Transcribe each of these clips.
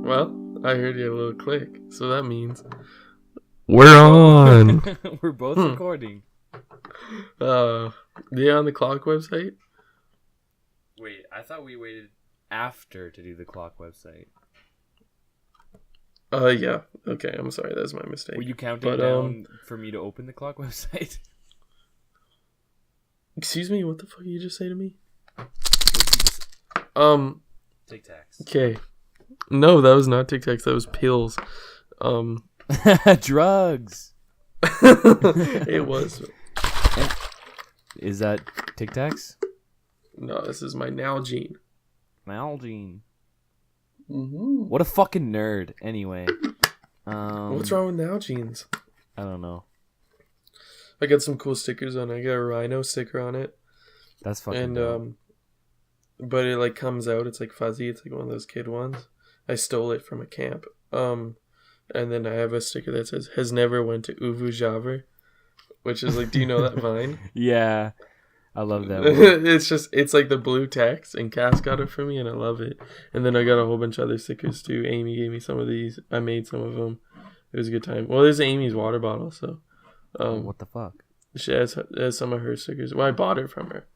Well, I heard you a little click, so that means we're on. We're both recording. You on the clock website? Wait, I thought we waited after to do the clock website. Yeah. Okay, I'm sorry, that's my mistake. Were you counting down for me to open the clock website? Excuse me, what the fuck did you just say to me? Tic Tacs. Okay. No, that was not Tic Tacs, that was pills. Drugs. It was. Is that Tic Tacs? No, this is my Nalgene. Nalgene. Mm-hmm. What a fucking nerd. Anyway. What's wrong with Nalgene's? I don't know. I got some cool stickers on it. I got a rhino sticker on it. That's fucking dope. But it like comes out, it's like fuzzy, it's like one of those kid ones. I stole it from a camp. And then I have a sticker that says has never went to Uvu Javer, which is like, do you know that vine? Yeah. I love that one. It's like the blue text, and Cass got it for me, and I love it. And then I got a whole bunch of other stickers too. Amy gave me some of these. I made some of them. It was a good time. Well, there's Amy's water bottle, so. What the fuck? She has some of her stickers. Well, I bought it from her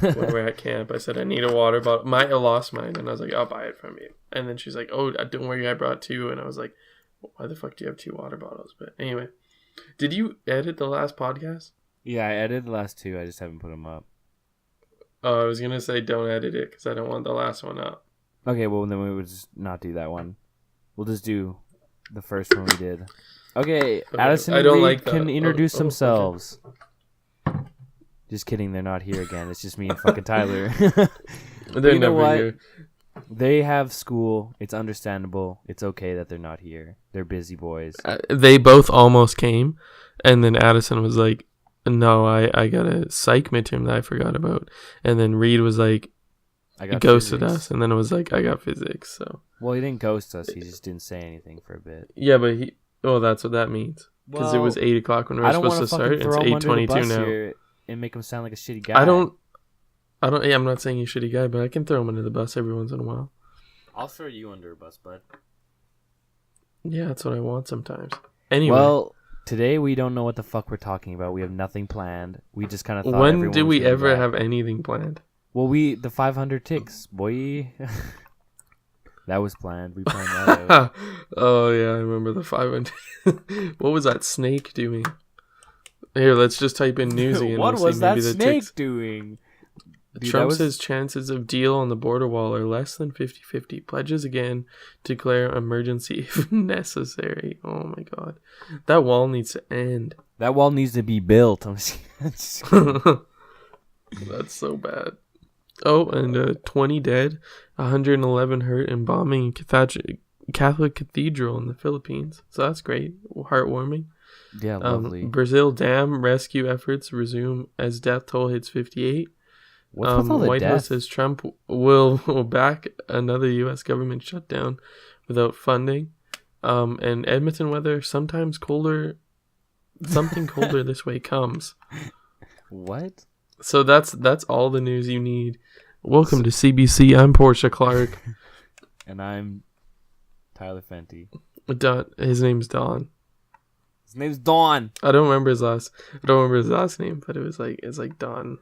when we were at camp. I said I need a water bottle. I lost mine, and I was like, I'll buy it from you. And then she's like, oh, don't worry, I brought two. And I was like, why the fuck do you have two water bottles? But anyway, did you edit the last podcast? Yeah, I edited the last two. I just haven't put them up. Oh, I was gonna say don't edit it because I don't want the last one up. Okay, well then we would just not do that one. We'll just do the first one we did. Okay, Addison and Reed can introduce themselves. Okay. Just kidding, they're not here again. It's just me and fucking Tyler. They're never here. They have school. It's understandable. It's okay that they're not here. They're busy boys. They both almost came, and then Addison was like, no, I got a psych midterm that I forgot about. And then Reed was like, he ghosted us. And then it was like, I got physics. So. Well, he didn't ghost us. He just didn't say anything for a bit. Yeah, but that's what that means. Because it was 8 o'clock when we were supposed to start. It's 8:22 now. And make him sound like a shitty guy. Yeah, I'm not saying you're a shitty guy, but I can throw him under the bus every once in a while. I'll throw you under a bus, bud. Yeah, that's what I want sometimes. Anyway. Well, today we don't know what the fuck we're talking about. We have nothing planned. We just kind of thought. When did we ever have anything planned? Well, the 500 ticks, boy. That was planned. We planned that out. Oh yeah, I remember the 500. What was that snake doing? Here, let's just type in news again. What was that snake doing? Dude, Trump says chances of deal on the border wall are less than 50-50. Pledges again, declare emergency if necessary. Oh my god. That wall needs to end. That wall needs to be built. That's so bad. Oh, and 20 dead, 111 hurt in bombing Catholic Cathedral in the Philippines. So that's great. Heartwarming. Yeah, lovely. Brazil dam rescue efforts resume as death toll hits 58. What's with all the White House says Trump will back another U.S. government shutdown without funding. And Edmonton weather, something colder this way comes. What? So that's all the news you need. Welcome to CBC. I'm Portia Clark. And I'm Tyler Fenty. His name's Don. His name's Don. I don't remember his last name, but it's like Don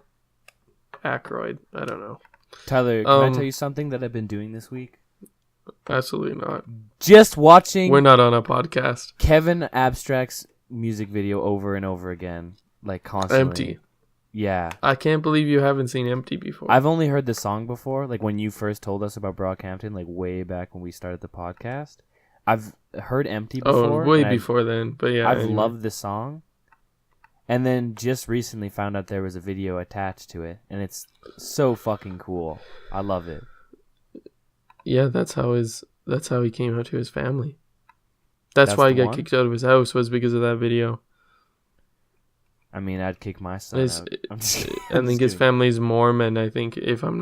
Aykroyd. I don't know. Tyler, can I tell you something that I've been doing this week? Absolutely not. Just watching. We're not on a podcast. Kevin Abstract's music video over and over again, like constantly. Empty. Yeah. I can't believe you haven't seen Empty before. I've only heard the song before, like when you first told us about Brockhampton, like way back when we started the podcast. I've heard Empty before. Oh, way before then, but yeah. I've loved the song. And then just recently found out there was a video attached to it, and it's so fucking cool. I love it. Yeah, that's how he came out to his family. That's why he got kicked out of his house, was because of that video. I mean, I'd kick my son out. I think his family's Mormon. I think if I'm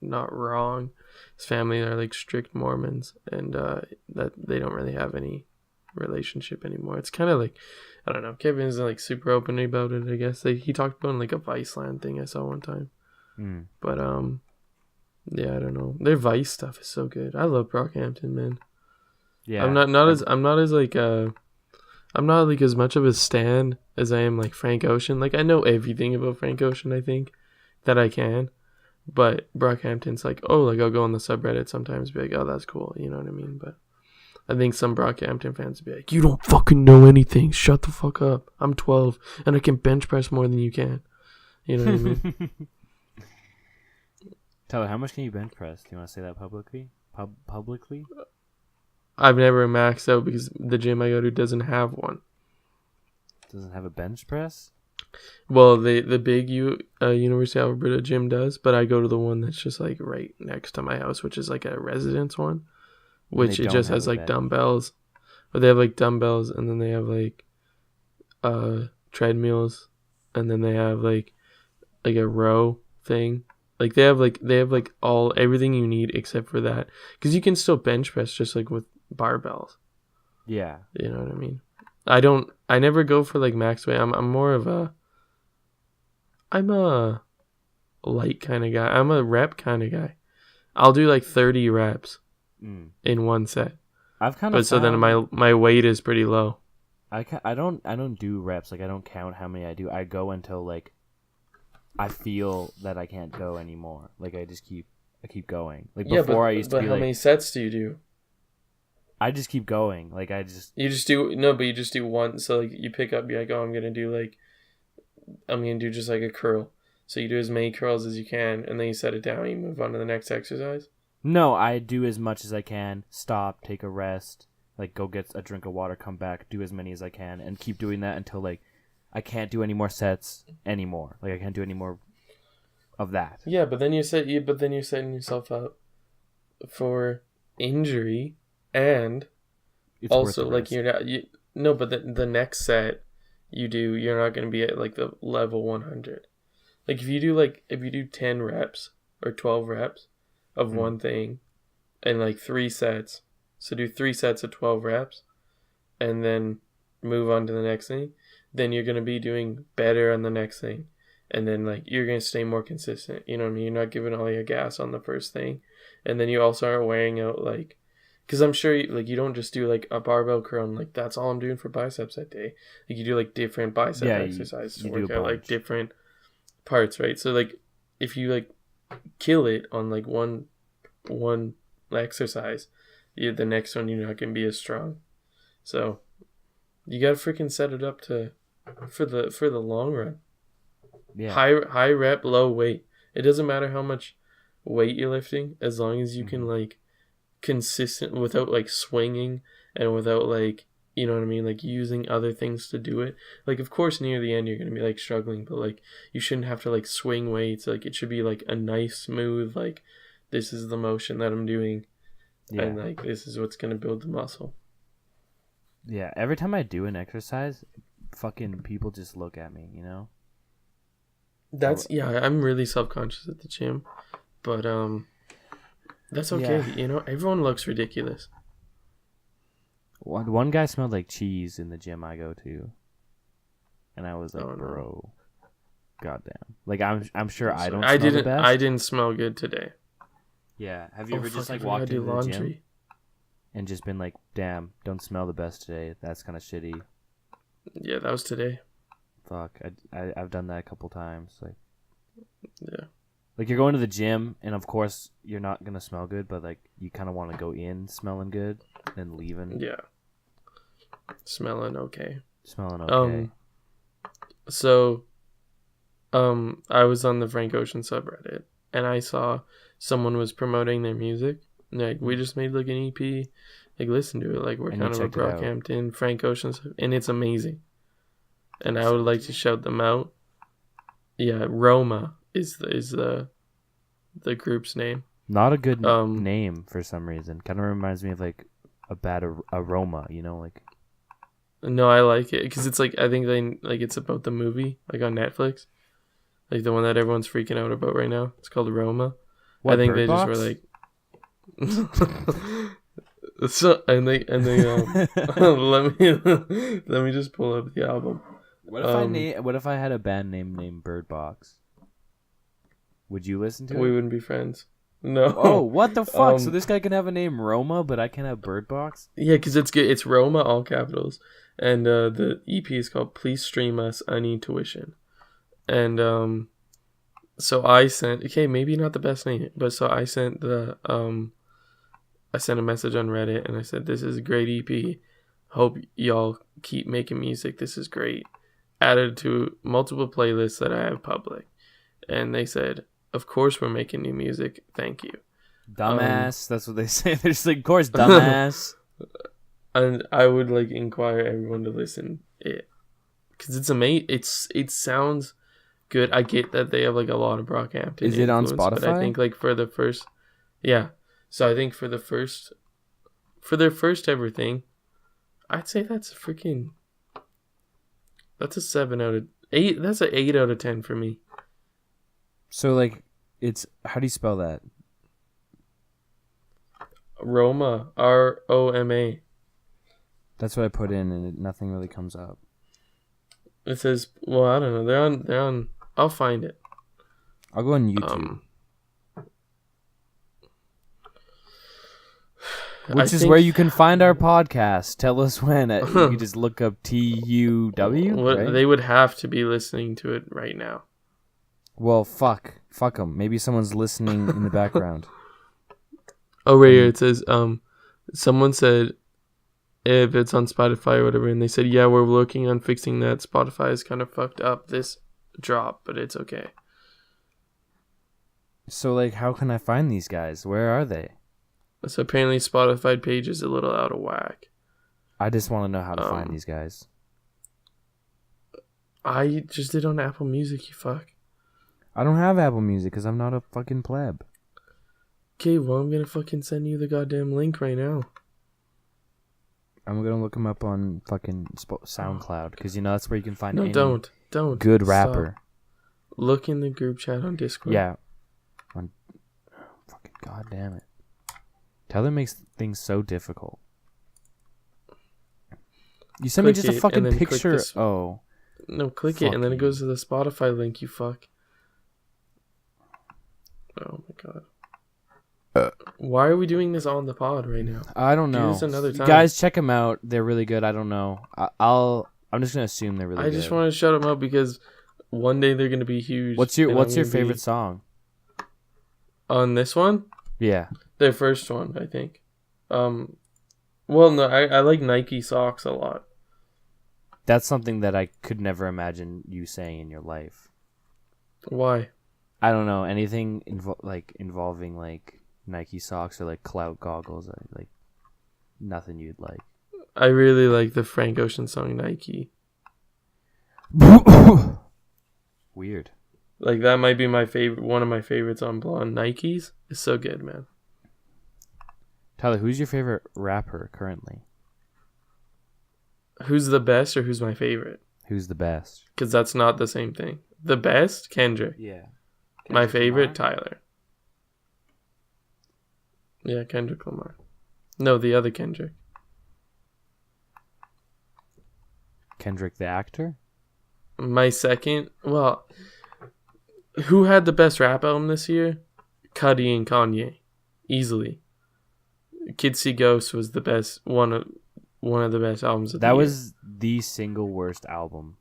not wrong, his family are like strict Mormons, and that they don't really have any relationship anymore. It's kind of like, I don't know. Kevin's like super open about it. I guess he talked about it in like a Viceland thing I saw one time. But Yeah, I don't know. Their Vice stuff is so good. I love Brockhampton, man. Yeah. I'm not like as much of a stan as I am like Frank Ocean. Like I know everything about Frank Ocean, I think, that I can. But Brockhampton's like, oh, like I'll go on the subreddit sometimes, be like, oh, that's cool, you know what I mean? But I think some Brockhampton fans would be like, you don't fucking know anything. Shut the fuck up. I'm 12 and I can bench press more than you can. You know what I mean? Tyler, how much can you bench press? Do you want to say that publicly? Publicly? I've never maxed out because the gym I go to doesn't have one. Doesn't have a bench press? Well, the big University of Alberta gym does, but I go to the one that's just like right next to my house, which is like a residence one, which it just has like dumbbells. But they have like dumbbells, and then they have like treadmills, and then they have like a row thing. Like they have everything you need except for that, because you can still bench press just like with barbells. Yeah, you know what I mean. I never go for like max weight. I'm more of a light kind of guy. I'm a rep kind of guy. I'll do like 30 reps in one set. So then my weight is pretty low. I don't do reps. Like I don't count how many I do. I go until like I feel that I can't go anymore. Like I keep going. Like before I used to be how many sets do you do? I just keep going. Like you just do one. So like you pick up, you're like, oh, I'm gonna do just like a curl. So you do as many curls as you can, and then you set it down and you move on to the next exercise. No, I do as much as I can. Stop, take a rest, like go get a drink of water, come back, do as many as I can, and keep doing that until like I can't do any more sets anymore. Like I can't do any more of that. Yeah, but then you're setting yourself up for injury, and it's also like but the next set you're not going to be at like the level 100. Like if you do 10 reps or 12 reps of one thing and like 3 sets, so do 3 sets of 12 reps and then move on to the next thing, then you're going to be doing better on the next thing, and then like you're going to stay more consistent, you know what I mean? You're not giving all your gas on the first thing, and then you also aren't wearing out like, because I'm sure you don't just do like a barbell curl and like that's all I'm doing for biceps that day. Like you do like different bicep exercises to work out like different parts, right? So like if you like kill it on like one exercise, the next one you're not gonna be as strong. So you gotta freaking set it up for the long run. Yeah. High rep, low weight. It doesn't matter how much weight you're lifting, as long as you can like consistent without like swinging and without like, you know what I mean, like using other things to do it. Like of course near the end you're gonna be like struggling, but like you shouldn't have to like swing weights. Like it should be like a nice smooth, like this is the motion that I'm doing, and like this is what's gonna build the muscle. Yeah, every time I do an exercise, fucking people just look at me, you know. I'm really self-conscious at the gym, but that's okay. You know, everyone looks ridiculous. One guy smelled like cheese in the gym I go to, and I was like, bro, goddamn. Like I'm sure I don't. The best. I didn't smell good today. Yeah. Have you ever just like walked into the gym and just been like, damn, don't smell the best today? That's kind of shitty. Yeah, that was today. Fuck, I've done that a couple times. Like, yeah. Like you're going to the gym, and of course you're not gonna smell good, but like you kind of want to go in smelling good, and leaving. Yeah. Smelling okay. So, I was on the Frank Ocean subreddit, and I saw someone was promoting their music. Like we just made like an EP. Like listen to it. Like we're kind of a Brockhampton Frank Ocean, and it's amazing. And I would like to shout them out. Yeah, Roma is the group's name. Not a good name for some reason. Kind of reminds me of like a bad aroma, you know, like. No, I like it because it's like I think it's about the movie like on Netflix, like the one that everyone's freaking out about right now. It's called Roma. What, I think Bird they Box? just were like. So and they let me just pull up the album. What if I had a band name named Bird Box? Would you listen to it? We wouldn't be friends. No. Oh, what the fuck? So this guy can have a name Roma, but I can have Bird Box? Yeah, because it's good. It's Roma, all capitals. And the EP is called Please Stream Us, I Need Tuition. And so I sent, okay, maybe not the best name, but so I sent I sent a message on Reddit and I said, this is a great EP. Hope y'all keep making music. This is great. Added to multiple playlists that I have public. And they said, of course we're making new music. Thank you. Dumbass. That's what they say. They're just like, of course, dumbass. And I would like inquire everyone to listen it. Because it's amazing. It sounds good. I get that they have like a lot of Brockhampton. Is it on Spotify? But I think like for the first, yeah. So I think for their first ever thing, I'd say that's a 7 out of 8. That's an 8 out of 10 for me. So like, how do you spell that? Roma, Roma. That's what I put in, and nothing really comes up. It says, well, I don't know. They're on. I'll find it. I'll go on YouTube. Which is where you can find our podcast. Tell us when. You can just look up TUW. Right? They would have to be listening to it right now. Well, fuck them. Maybe someone's listening in the background. Oh, right here it says, someone said if it's on Spotify or whatever, and they said, yeah, we're working on fixing that. Spotify is kind of fucked up this drop, but it's okay. So, like, how can I find these guys? Where are they? So apparently Spotify page is a little out of whack. I just want to know how to find these guys. I just did on Apple Music, you fuck. I don't have Apple Music because I'm not a fucking pleb. Okay, well, I'm going to fucking send you the goddamn link right now. I'm going to look them up on fucking SoundCloud because, that's where you can find any don't. Good rapper. Stop. Look in the group chat on Discord. Yeah. Fucking goddamn it. Tyler makes things so difficult. You sent me just a fucking picture. Oh. No, click it, and then it goes to the Spotify link, you fuck. Oh my god. Why are we doing this on the pod right now? I don't know. Do this another time. Guys, check them out. They're really good. I don't know. I'm just gonna assume they're really good. I just want to shut them up because one day they're gonna be huge. What's your favorite song? On this one? Yeah. Their first one, I think. Well, no, I like Nike socks a lot. That's something that I could never imagine you saying in your life. Why? I don't know. Anything involving like Nike socks or like clout goggles, like nothing you'd like. I really like the Frank Ocean song Nike. Weird. Like that might be my favorite. One of my favorites on Blonde. Nikes is so good, man. Tyler, who's your favorite rapper currently? Who's the best or who's my favorite? Who's the best? Because that's not the same thing. The best, Kendrick. Yeah. My favorite, Tyler. Yeah, Kendrick Lamar. No, the other Kendrick. Kendrick the actor? My second, well, who had the best rap album this year? Cudi and Kanye. Easily. Kids See Ghosts was the best, one of the best albums of the year. That was the single worst album.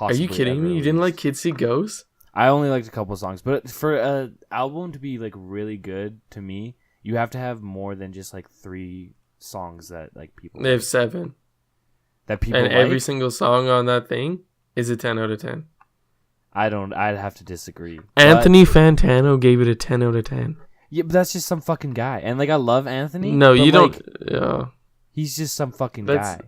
Are you kidding me? You didn't like Kids See Ghosts? I only liked a couple songs, but for an album to be like really good to me, you have to have more than just like 3 songs that like people. They have 7. That people and like? Every single song on that thing is a 10 out of 10. I'd have to disagree. Anthony Fantano gave it a 10 out of 10. Yeah, but that's just some fucking guy, and like I love Anthony. No, you don't. He's just some fucking guy.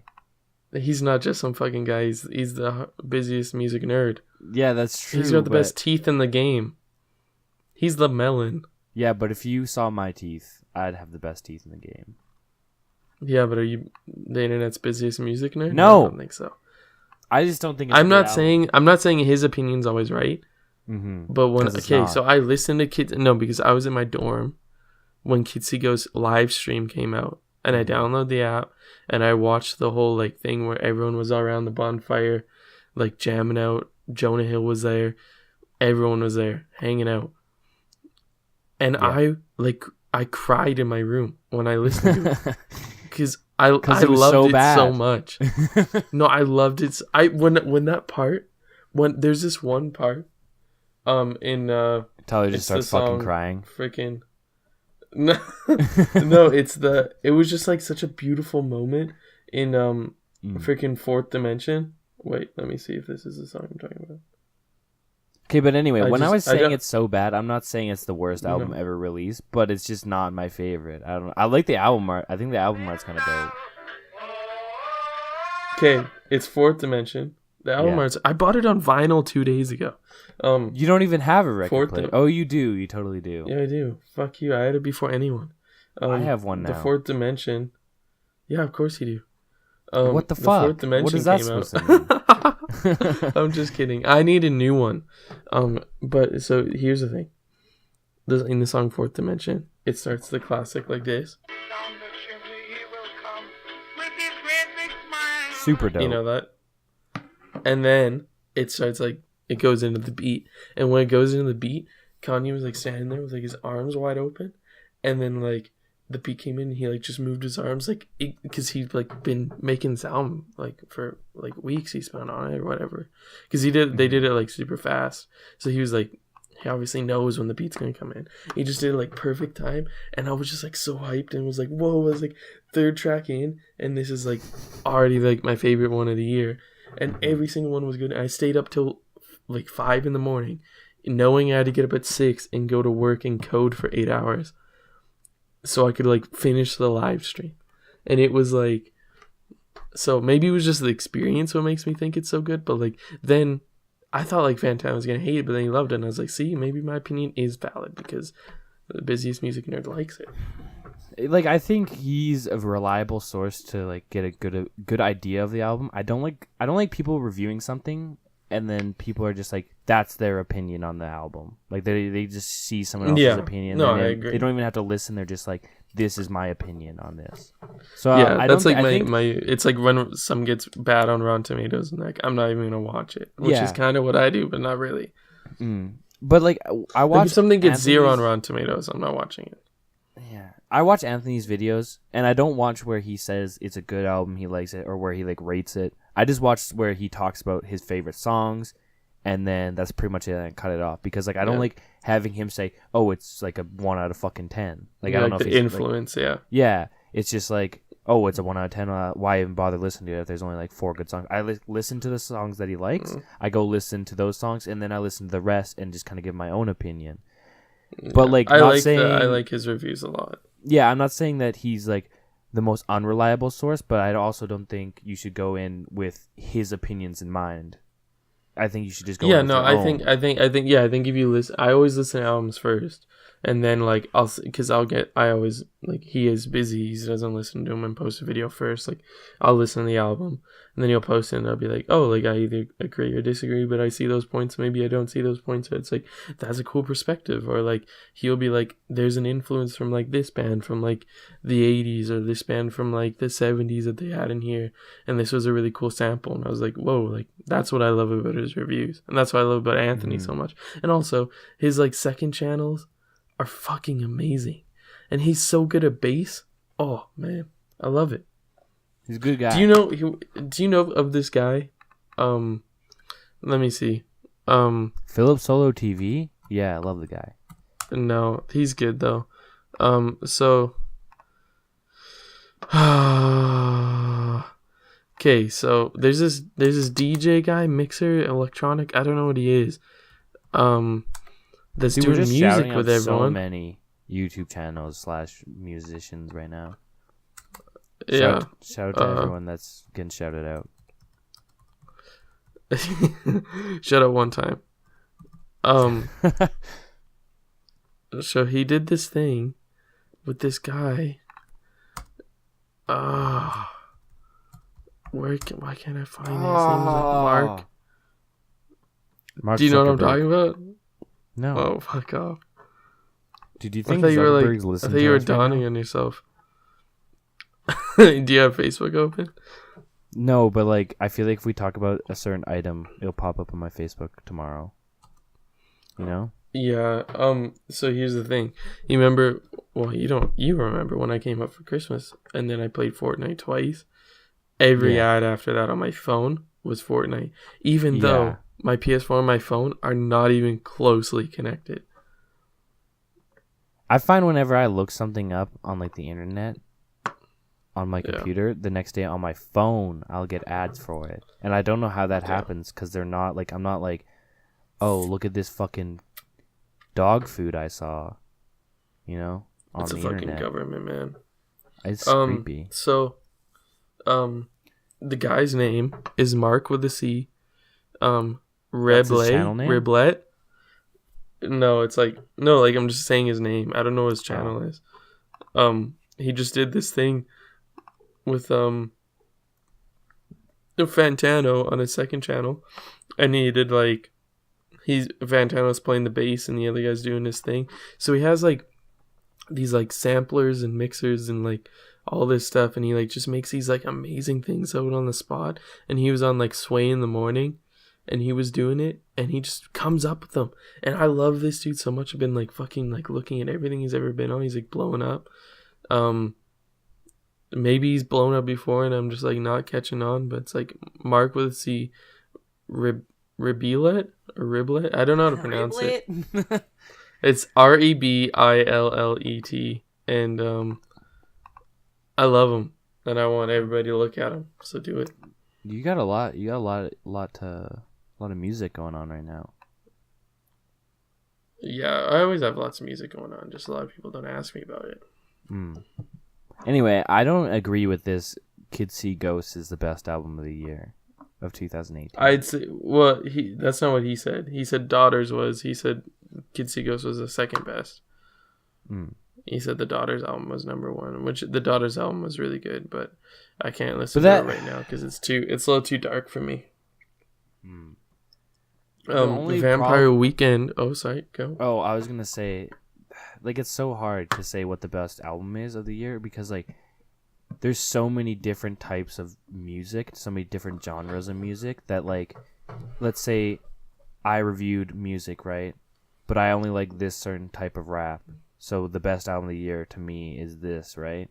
He's not just some fucking guy. He's the busiest music nerd. Yeah, that's true. He's got the best teeth in the game. He's the melon. Yeah, but if you saw my teeth, I'd have the best teeth in the game. Yeah, but are you the internet's busiest music nerd? No, I don't think so. I just don't think. I'm not saying his opinion's always right. Mm-hmm. But so I listened to Kids. No, because I was in my dorm when Kids See Ghosts live stream came out, and I downloaded the app and I watched the whole like thing where everyone was around the bonfire, like jamming out. Jonah Hill was there, everyone was there hanging out, and I cried in my room when I listened to it because I loved it so much. No, I loved it. When that part, when there's this one part, in Tyler just starts fucking crying. Freaking no, no, it was just like such a beautiful moment in freaking Fourth Dimension. Wait, let me see if this is the song I'm talking about. Okay, but anyway, when I was saying it's so bad, I'm not saying it's the worst album ever released, but it's just not my favorite. I don't know. I like the album art. I think the album art's kind of dope. Okay, it's Fourth Dimension. The album art's... I bought it on vinyl 2 days ago. You don't even have a record player. Oh, you do. You totally do. Yeah, I do. Fuck you. I had it before anyone. I have one now. The Fourth Dimension. Yeah, of course you do. What the fuck? Fourth Dimension what is that supposed to mean? I'm just kidding. I need a new one. But so here's the thing. In the song Fourth Dimension, it starts the classic like this. Super dope. You know that? And then it starts like it goes into the beat. And when it goes into the beat, Kanye was like standing there with like his arms wide open. And then like the beat came in and he like just moved his arms like because he'd like been making sound like for like weeks he spent on it or whatever. Because they did it like super fast. So he was like he obviously knows when the beat's gonna come in. He just did it like perfect time, and I was just like so hyped and was like, whoa, I was like third track in, and this is like already like my favorite one of the year. And every single one was good. I stayed up till like 5 a.m, knowing I had to get up at 6 and go to work and code for 8 hours, so I could like finish the live stream. And it was like, so maybe it was just the experience what makes me think it's so good. But like then I thought like Fantana was gonna hate it, but then he loved it, and I was like, see, maybe my opinion is valid because the busiest music nerd likes it. Like I think he's a reliable source to like get a good idea of the album. I don't like people reviewing something and then people are just like that's their opinion on the album. Like they just see someone else's opinion. No, I agree. They don't even have to listen. They're just like, this is my opinion on this. So that's like my it's like when some gets bad on Rotten Tomatoes and like I'm not even gonna watch it, which is kind of what I do, but not really. But like I watch, like if something gets 0 on Rotten Tomatoes, I'm not watching it. Yeah, I watch Anthony's videos, and I don't watch where he says it's a good album, he likes it, or where he like rates it. I just watch where he talks about his favorite songs, and then that's pretty much it. And I cut it off because like I don't like having him say, "Oh, it's like a 1 out of fucking 10." Like I don't know if the influence, like, yeah. It's just like, oh, it's a 1 out of 10. Why even bother listening to it if there's only like 4 good songs? I listen to the songs that he likes. I go listen to those songs, and then I listen to the rest and just kind of give my own opinion. But like, I like his reviews a lot. Yeah, I'm not saying that he's like the most unreliable source, but I also don't think you should go in with his opinions in mind. I think you should just go. Yeah, no, I think if you listen, I always listen to albums first, and then like I always like he is busy. He doesn't listen to them and post a video first. Like I'll listen to the album, and then he'll post it, and I'll be like, oh, like I either agree or disagree, but I see those points. Maybe I don't see those points. So it's like that's a cool perspective. Or like he'll be like, there's an influence from like this band from like the 80s or this band from like the 70s that they had in here, and this was a really cool sample. And I was like, whoa, like that's what I love about his reviews, and that's what I love about Anthony so much. And also his like second channels are fucking amazing, and he's so good at bass. Oh man, I love it. He's a good guy. Do you know of this guy? Let me see. Philip Solo TV. Yeah, I love the guy. No, he's good though. So okay, so there's this DJ guy, mixer, electronic. I don't know what he is. That's doing music with everyone. So many YouTube channels / musicians right now. Yeah. Shout out to everyone that's getting shouted out. Shout out one time. So he did this thing with this guy. Why can't I find his name? Mark. Do you know what I'm talking about? No. Oh, fuck off. Did you think Zuckerberg's listening? I thought you were dawning on yourself. Do you have Facebook open? No, but like I feel like if we talk about a certain item, it'll pop up on my Facebook tomorrow. You know? Yeah. So here's the thing. You remember? Well, you don't. You remember when I came up for Christmas, and then I played Fortnite twice. Every ad after that on my phone was Fortnite, even though my PS4 and my phone are not even closely connected. I find whenever I look something up on like the internet on my computer, the next day on my phone, I'll get ads for it. And I don't know how that happens because they're not like, I'm not like, oh, look at this fucking dog food I saw, you know, on it's the internet. It's a fucking government, man. It's creepy. So, the guy's name is Mark with a C. Reblet. No, it's like I'm just saying his name. I don't know what his channel is. He just did this thing with Fantano on his second channel, and he did like Fantano's playing the bass and the other guy's doing his thing. So he has like these like samplers and mixers and like all this stuff, and he like just makes these like amazing things out on the spot. And he was on like Sway in the Morning, and he was doing it, and he just comes up with them. And I love this dude so much. I've been like fucking like looking at everything he's ever been on. He's like blowing up. Maybe he's blown up before and I'm just like not catching on, but it's like Mark with a C, Riblet or Riblet. I don't know how to pronounce it. It's Rebillet, and I love him, and I want everybody to look at him. So do it. You got a lot. You got a lot of music going on right now. Yeah, I always have lots of music going on. Just a lot of people don't ask me about it. Anyway, I don't agree with this. Kids See Ghosts is the best album of the year of 2018. I'd say, well, that's not what he said. He said Daughters was. He said Kids See Ghosts was the second best. He said the Daughters album was number one, which the Daughters album was really good, but I can't listen to it right now because it's a little too dark for me. Vampire Weekend. Oh, sorry, go. Oh, I was gonna say, like, it's so hard to say what the best album is of the year because like there's so many different types of music, so many different genres of music that, like, let's say I reviewed music, right? But I only like this certain type of rap. So the best album of the year to me is this, right?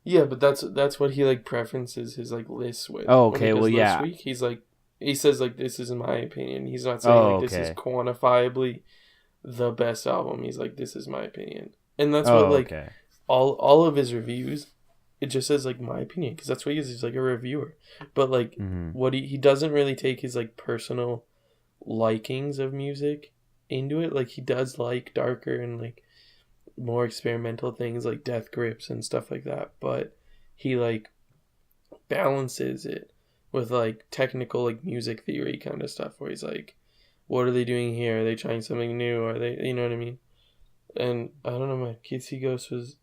Yeah, but that's what he like preferences his like lists with. Oh, okay. Well, yeah. Week, he says like this is my opinion. He's not saying this is quantifiably the best album. He's like this is my opinion, and that's what like all of his reviews. It just says like my opinion because that's what he is. He's like a reviewer, but like what he doesn't really take his like personal likings of music into it. Like he does like darker and like more experimental things like Death Grips and stuff like that, but he like balances it with like technical like music theory kind of stuff where he's like, what are they doing here? Are they trying something new? Are they, you know what I mean? And I don't know, my Kids See Ghosts was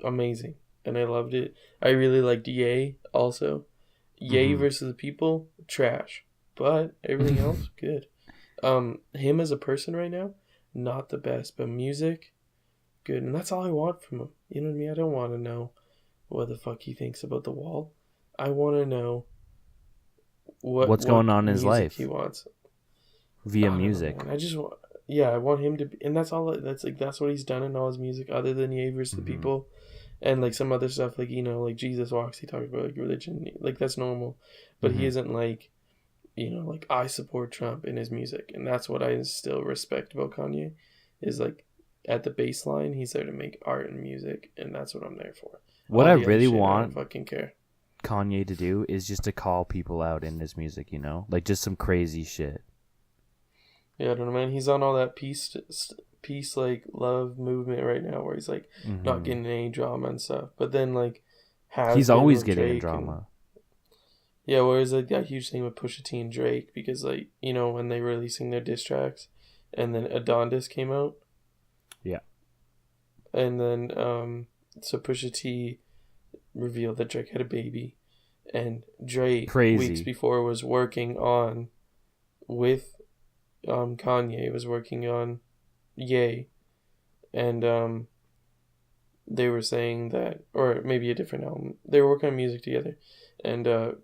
amazing and I loved it. I really liked Ye also. Ye versus the People, trash, but everything else good. Him as a person right now, not the best, but music, good. And that's all I want from him. You know what I mean? I don't want to know what the fuck he thinks about The Wall. I want to know what's going on in his life he wants via music. I just want, I want him to be, and that's all. That's what he's done in all his music, other than Ye versus the People, and like some other stuff, like you know, like Jesus Walks. He talks about like religion, like that's normal, but he isn't like, you know, like I support Trump in his music, and that's what I still respect about Kanye, is like at the baseline he's there to make art and music, and that's what I'm there for. What I really want, I don't fucking care. Kanye to do is just to call people out in his music, you know, like just some crazy shit. Yeah, I don't know, man. He's on all that peace like love movement right now, where he's like not getting any drama and stuff, but then like he's always getting drama. Yeah, whereas like that huge thing with Pusha T and Drake, because like, you know, when they were releasing their diss tracks, and then Adonda came out. Yeah. And then so Pusha T revealed that Drake had a baby, and Drake weeks before was working on with Kanye was working on Ye, and they were saying that, or maybe a different album, they were working on music together, and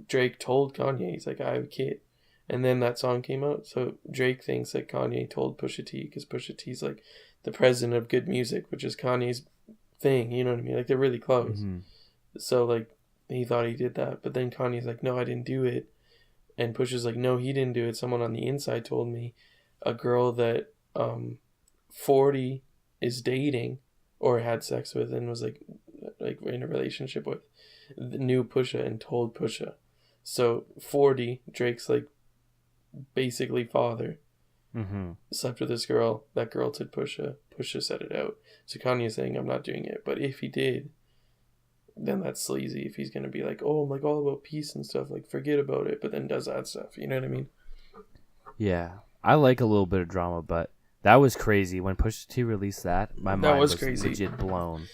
Drake told Kanye, he's like, I have a kid, And then that song came out. So Drake thinks that Kanye told Pusha T, because Pusha T's like the president of good music, which is Kanye's thing. You know what I mean? Like they're really close. Mm-hmm. So like he thought he did that, but then Kanye's like, no, I didn't do it. And Pusha's like, no, he didn't do it. Someone on the inside told me. A girl that 40 is dating or had sex with and was like in a relationship with, knew Pusha and told Pusha. So 40, Drake's like basically father, slept with this girl. That girl told Pusha. Pusha said it out. So Kanye's saying, I'm not doing it. But if he did, then that's sleazy. If he's gonna be like, oh, I'm like all about peace and stuff, like forget about it, but then does that stuff. You know what I mean? Yeah, I like a little bit of drama, but that was crazy when Pusha T released that. My mind was crazy. Legit blown.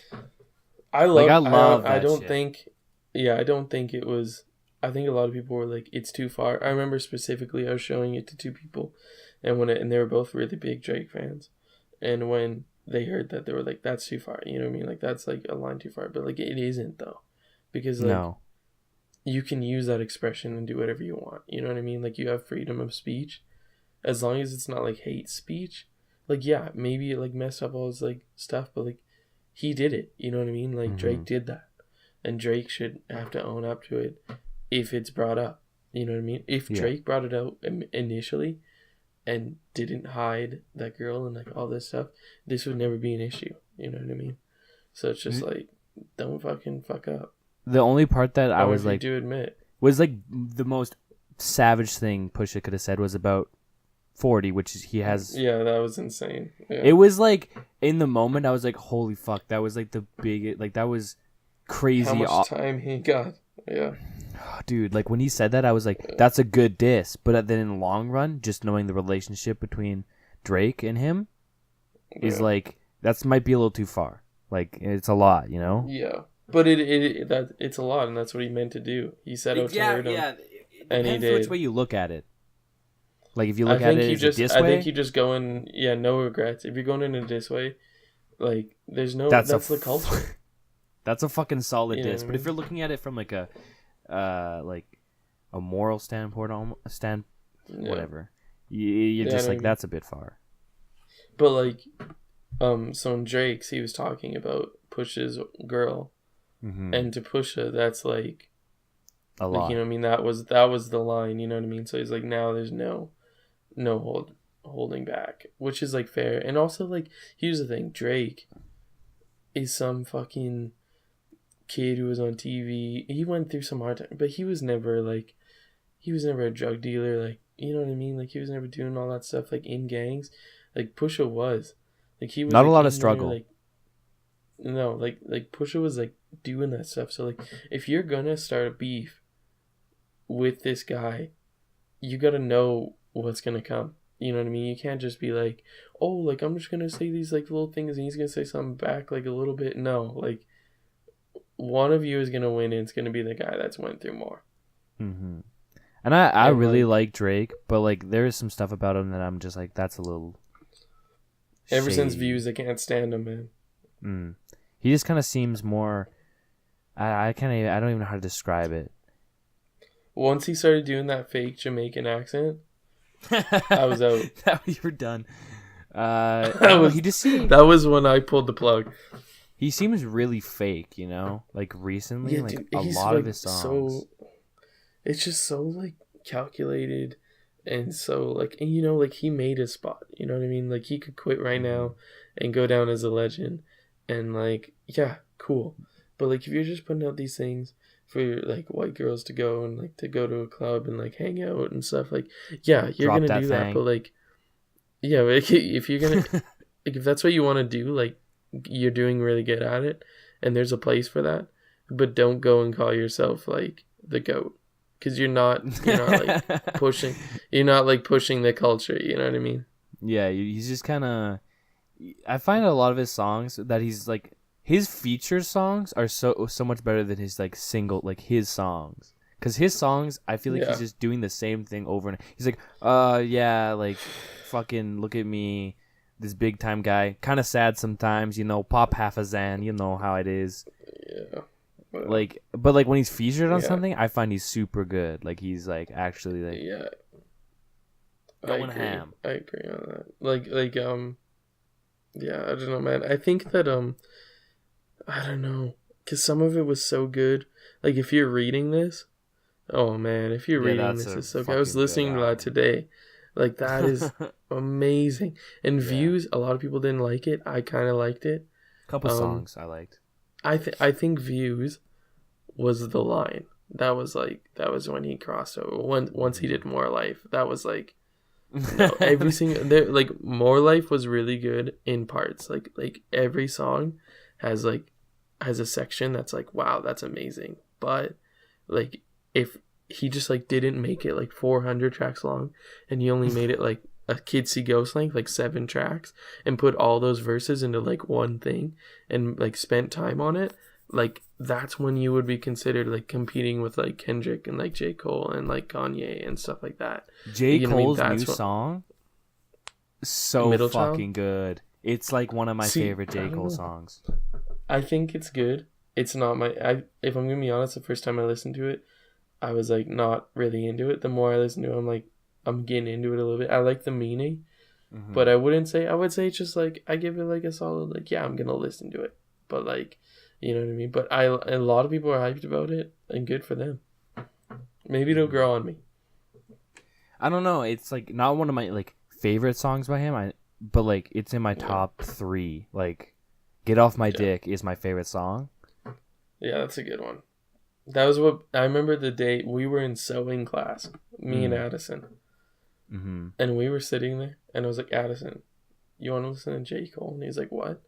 I love. I don't think. Yeah, I don't think it was. I think a lot of people were like, it's too far. I remember specifically I was showing it to two people, and and they were both really big Drake fans, and when they heard that, they were like, that's too far. You know what I mean? Like that's like a line too far, but like it isn't though, because like no. You can use that expression and do whatever you want. You know what I mean? Like you have freedom of speech, as long as it's not like hate speech. Like yeah, maybe it like messed up all his like stuff, but like he did it. You know what I mean? Like Drake did that, and Drake should have to own up to it if it's brought up. You know what I mean? If Drake brought it out initially and didn't hide that girl and like all this stuff, this would never be an issue. You know what I mean? So it's just like, don't fucking fuck up. The only part that I was like, do admit, was like the most savage thing Pusha could have said was about 40, which is he has. Yeah, that was insane. Yeah. It was like in the moment I was like, holy fuck, that was like the big, like that was crazy. How much time he got? Yeah. Dude, like when he said that, I was like, that's a good diss. But then in the long run, just knowing the relationship between Drake and him is like, that might be a little too far. Like it's a lot, you know? Yeah. But it's a lot, and that's what he meant to do. He set out to hurt him, and he did. Which way you look at it. Like if you look at it as a diss way, I think you just go in, no regrets. If you're going in a diss way, like there's no. That's the culture. That's a fucking solid diss. But if you're looking at it from like a moral standpoint, whatever, you're just like that's a bit far. But like, so in Drake's, he was talking about Pusha's girl. And to Pusha, that's like a lot. Like, you know what I mean? That was the line, you know what I mean? So he's like, now there's no holding back, which is like fair. And also like, here's the thing, Drake is some fucking kid who was on TV. He went through some hard time, but he was never a drug dealer, like, you know what I mean? Like he was never doing all that stuff like in gangs. Like Pusha was. Like he was not like, a lot of struggle. Like, no, like Pusha was like doing that stuff. So like if you're gonna start a beef with this guy, you gotta know what's gonna come. You know what I mean? You can't just be like, oh, like I'm just gonna say these like little things and he's gonna say something back like a little bit. No, like one of you is gonna win and it's gonna be the guy that's went through more. And I really like Drake, but like there is some stuff about him that I'm just like, that's a little ever shady. Since Views, I can't stand him, man. He just kind of seems more. I don't even know how to describe it. Once he started doing that fake Jamaican accent, I was out. You were done. That was when I pulled the plug. He seems really fake, you know. Like recently, like dude, a lot of his songs. It's just so like calculated, and so like, and you know, like he made a spot. You know what I mean? Like he could quit right now and go down as a legend. And like, yeah, cool. But like, if you're just putting out these things for like white girls to go and like to go to a club and like hang out and stuff, like, yeah, you're gonna do that. But like, yeah, if you're gonna, like, if that's what you want to do, like, you're doing really good at it, and there's a place for that. But don't go and call yourself like the GOAT, because you're not like pushing the culture. You know what I mean? Yeah, he's just kind of. I find a lot of his songs that he's like his feature songs are so much better than his like single like his songs, because his songs I feel like he's just doing the same thing over and he's like like fucking look at me, this big time guy, kind of sad sometimes, you know, pop half a Zan, you know how it is. But like when he's featured on something, I find he's super good. Like he's like actually like Going ham. I agree on that. Yeah, I don't know, man. I think that I don't know, because some of it was so good. Like, if you're reading this, oh man, if you're reading this, it's so good. I was listening to that today. Like, that is amazing. And Views, a lot of people didn't like it. I kind of liked it. A couple songs I liked. I think Views was the line. That was when he crossed over. Once he did More Life, that was like, no, every single there, like, More Life was really good in parts. Like every song has a section that's like, wow, that's amazing. But like, if he just like didn't make it like 400 tracks long, and he only made it like a Kids See Ghost length, like 7 tracks, and put all those verses into like one thing, and like spent time on it, like, that's when you would be considered like competing with like Kendrick and like J. Cole and like Kanye and stuff like that. J. Cole's new song, so Middle fucking Child? Good. It's like one of my favorite J. Cole songs. I think it's good. It's not if I'm gonna be honest, the first time I listened to it, I was like not really into it. The more I listen to it, I'm like, I'm getting into it a little bit. I like the meaning, but I would say it's just like, I give it like a solid, like, yeah, I'm gonna listen to it. But like, you know what I mean? But a lot of people are hyped about it, and good for them. Maybe it'll grow on me. I don't know. It's like not one of my like favorite songs by him. But like, it's in my top 3. Like, "Get Off My Dick" is my favorite song. Yeah, that's a good one. That was what I remember the day we were in sewing class, me and Addison. Mm-hmm. And we were sitting there, and I was like, Addison, you want to listen to J. Cole? And he's like, what?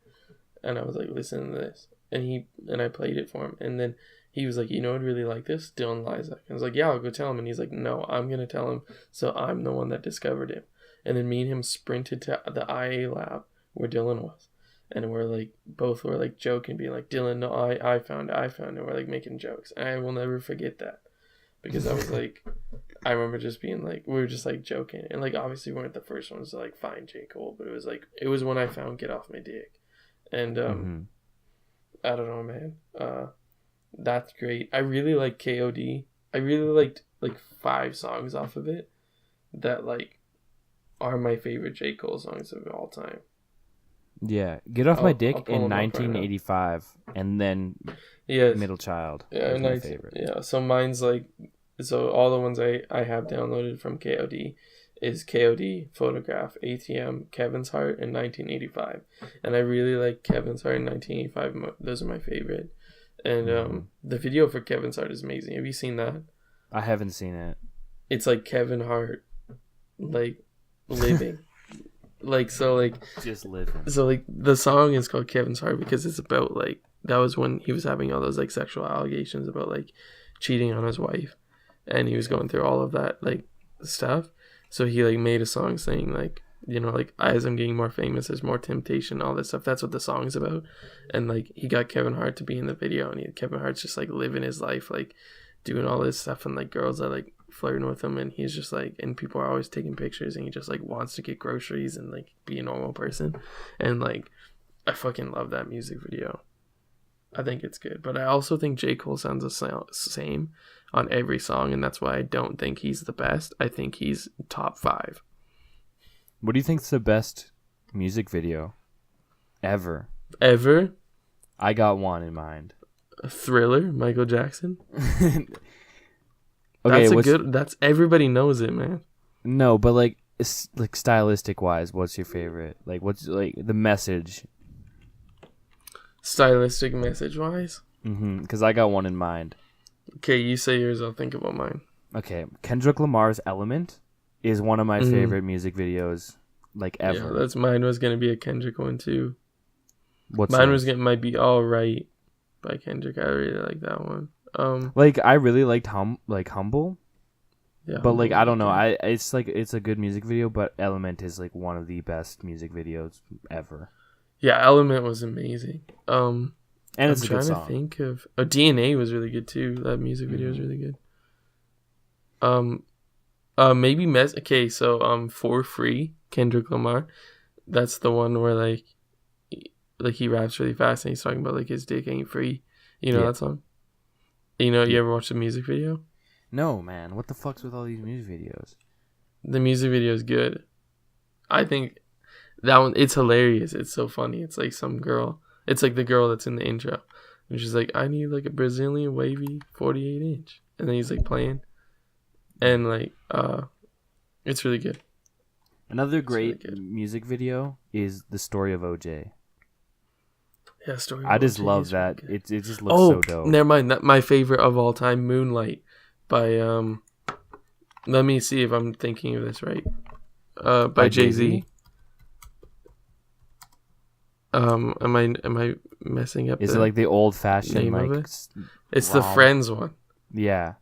And I was like, listen to this. And I played it for him. And then he was like, you know, I'd really like this, Dylan Lizac. I was like, yeah, I'll go tell him. And he's like, no, I'm going to tell him. So I'm the one that discovered him. And then me and him sprinted to the IA lab where Dylan was. And we're like, both were like joking, being like, Dylan, no, I found it. And we're like making jokes. And I will never forget that. Because I was like, I remember just being like, we were just like joking. And like, obviously we weren't the first ones to like find J. Cole. But it was when I found Get Off My Dick. And I don't know, man. That's great. I really like KOD. I really liked like 5 songs off of it that like are my favorite J. Cole songs of all time. Yeah, Get Off My Dick in 1985, and then Middle Child. Yeah, my favorite. Yeah, so mine's like, so all the ones I have downloaded from KOD is KOD, Photograph, ATM, Kevin's Heart, and 1985. And I really like Kevin's Heart and 1985. Those are my favorite. And the video for Kevin's Heart is amazing. Have you seen that? I haven't seen it. It's like Kevin Hart, like, living. Like, so, like, just living. So, like, the song is called Kevin's Heart because it's about, like, that was when he was having all those, like, sexual allegations about, like, cheating on his wife. And he was going through all of that, like, stuff. So he like made a song saying like, you know, like, as I'm getting more famous, there's more temptation, all this stuff. That's what the song's about. And like, he got Kevin Hart to be in the video, and Kevin Hart's just like living his life, like doing all this stuff, and like girls are like flirting with him, and he's just like, and people are always taking pictures, and he just like wants to get groceries and like be a normal person. And like, I fucking love that music video. I think it's good, but I also think J. Cole sounds the same on every song, and that's why I don't think he's the best. I think he's top 5. What do you think's the best music video ever? Ever? I got one in mind. Thriller, Michael Jackson. Okay, that's everybody knows it, man. No, but like, it's like stylistic wise, what's your favorite? Like, what's like the message? Stylistic message wise? Because I got one in mind. Okay, you say yours, I'll think about mine. Okay, Kendrick Lamar's Element is one of my favorite music videos, like, ever. Yeah, mine was gonna be a Kendrick one too. Might be All Right by Kendrick. I really like that one. Like, I really liked Humble. Yeah, but like, I don't know. It's a good music video, but Element is like one of the best music videos ever. Yeah, Element was amazing. And it's a good song. I'm trying to think of... DNA was really good, too. That music video is really good. Maybe... Okay, so, For Free, Kendrick Lamar. That's the one where, like he raps really fast, and he's talking about, like, his dick ain't free. You know that song? You know, you ever watched the music video? No, man. What the fuck's with all these music videos? The music video is good. I think that one, it's hilarious. It's so funny. It's like some girl. It's like the girl that's in the intro. And she's like, I need like a Brazilian wavy 48 inch. And then he's like playing. And like, it's really good. Another great music video is The Story of OJ. Yeah, Story of I just OJ love that. Really it just looks so dope. Never mind. My favorite of all time, Moonlight by let me see if I'm thinking of this right. By Jay-Z. Am I messing up? Is it like the old fashioned like it's the Friends one. Yeah.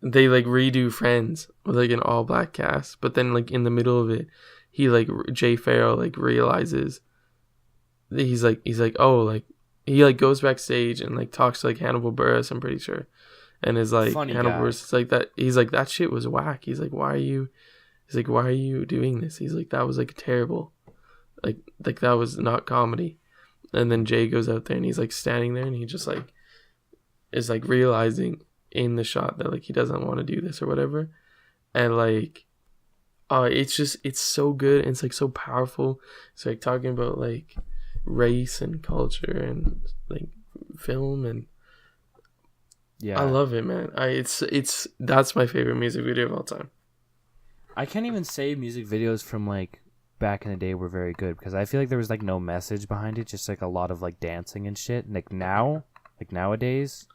They like redo Friends with like an all black cast, but then like in the middle of it, he like Jay Farrell like realizes he's like oh, like he like goes backstage and like talks to like Hannibal Buress, I'm pretty sure, and is like funny Hannibal guy. Buress is like that. He's like that shit was whack. He's like why are you doing this? He's like that was like terrible, like that was not comedy. And then Jay goes out there and he's like standing there and he just like is like realizing in the shot that like he doesn't want to do this or whatever, and like it's so good and it's like so powerful. It's like talking about like race and culture and like film, and I love it, man. It's that's my favorite music video of all time. I can't even say music videos from like back in the day were very good because I feel like there was like no message behind it, just like a lot of like dancing and shit. Like nowadays